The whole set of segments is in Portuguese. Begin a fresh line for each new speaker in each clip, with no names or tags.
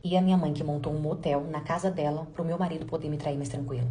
E a minha mãe que montou um motel na casa dela pro meu marido poder me trair mais tranquilo.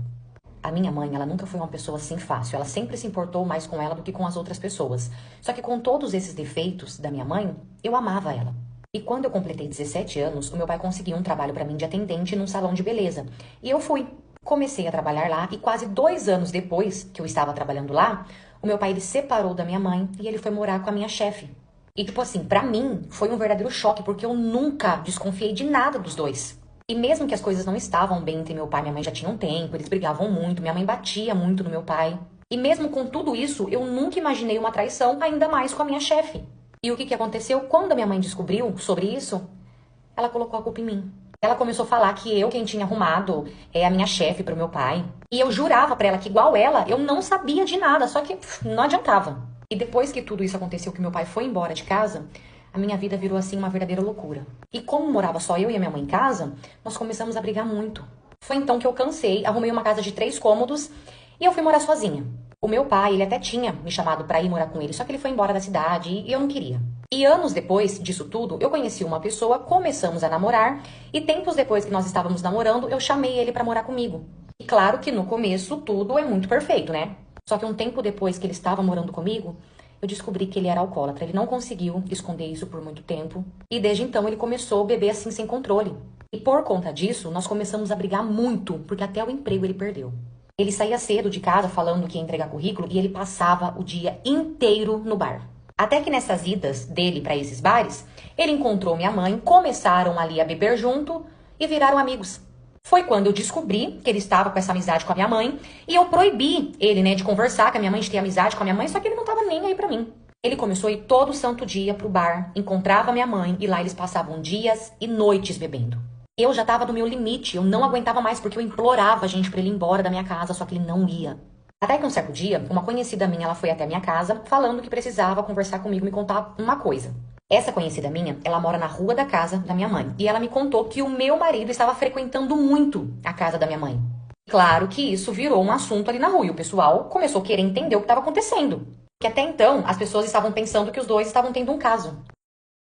A minha mãe, ela nunca foi uma pessoa assim fácil. Ela sempre se importou mais com ela do que com as outras pessoas. Só que com todos esses defeitos da minha mãe, eu amava ela. E quando eu completei 17 anos, o meu pai conseguiu um trabalho pra mim de atendente num salão de beleza. E eu fui. Comecei a trabalhar lá e quase 2 anos depois que eu estava trabalhando lá, o meu pai ele separou da minha mãe e ele foi morar com a minha chefe. E tipo assim, pra mim foi um verdadeiro choque porque eu nunca desconfiei de nada dos dois. E mesmo que as coisas não estavam bem entre meu pai e minha mãe já tinham tempo, eles brigavam muito, minha mãe batia muito no meu pai. E mesmo com tudo isso, eu nunca imaginei uma traição, ainda mais com a minha chefe. E o que que aconteceu? Quando a minha mãe descobriu sobre isso, ela colocou a culpa em mim. Ela começou a falar que eu quem tinha arrumado a minha chefe pro meu pai. E eu jurava pra ela que igual ela, eu não sabia de nada, só que não adiantava. E depois que tudo isso aconteceu, que meu pai foi embora de casa, a minha vida virou assim uma verdadeira loucura. E como morava só eu e a minha mãe em casa, nós começamos a brigar muito. Foi então que eu cansei, arrumei uma casa de 3 cômodos e eu fui morar sozinha. O meu pai, ele até tinha me chamado pra ir morar com ele, só que ele foi embora da cidade e eu não queria. E anos depois disso tudo, eu conheci uma pessoa, começamos a namorar e tempos depois que nós estávamos namorando, eu chamei ele pra morar comigo. E claro que no começo tudo é muito perfeito, né? Só que um tempo depois que ele estava morando comigo, eu descobri que ele era alcoólatra. Ele não conseguiu esconder isso por muito tempo. E desde então ele começou a beber assim sem controle. E por conta disso, nós começamos a brigar muito, porque até o emprego ele perdeu. Ele saía cedo de casa falando que ia entregar currículo e ele passava o dia inteiro no bar. Até que nessas idas dele para esses bares, ele encontrou minha mãe, começaram ali a beber junto e viraram amigos. Foi quando eu descobri que ele estava com essa amizade com a minha mãe e eu proibi ele, né, de conversar com a minha mãe, de ter amizade com a minha mãe, só que ele não estava nem aí pra mim. Ele começou a ir todo santo dia pro bar, encontrava a minha mãe e lá eles passavam dias e noites bebendo. Eu já tava no meu limite, eu não aguentava mais porque eu implorava a gente pra ele ir embora da minha casa, só que ele não ia. Até que um certo dia, uma conhecida minha, ela foi até a minha casa falando que precisava conversar comigo, me contar uma coisa. Essa conhecida minha, ela mora na rua da casa da minha mãe. E ela me contou que o meu marido estava frequentando muito a casa da minha mãe. Claro que isso virou um assunto ali na rua e o pessoal começou a querer entender o que estava acontecendo. Que até então as pessoas estavam pensando que os dois estavam tendo um caso.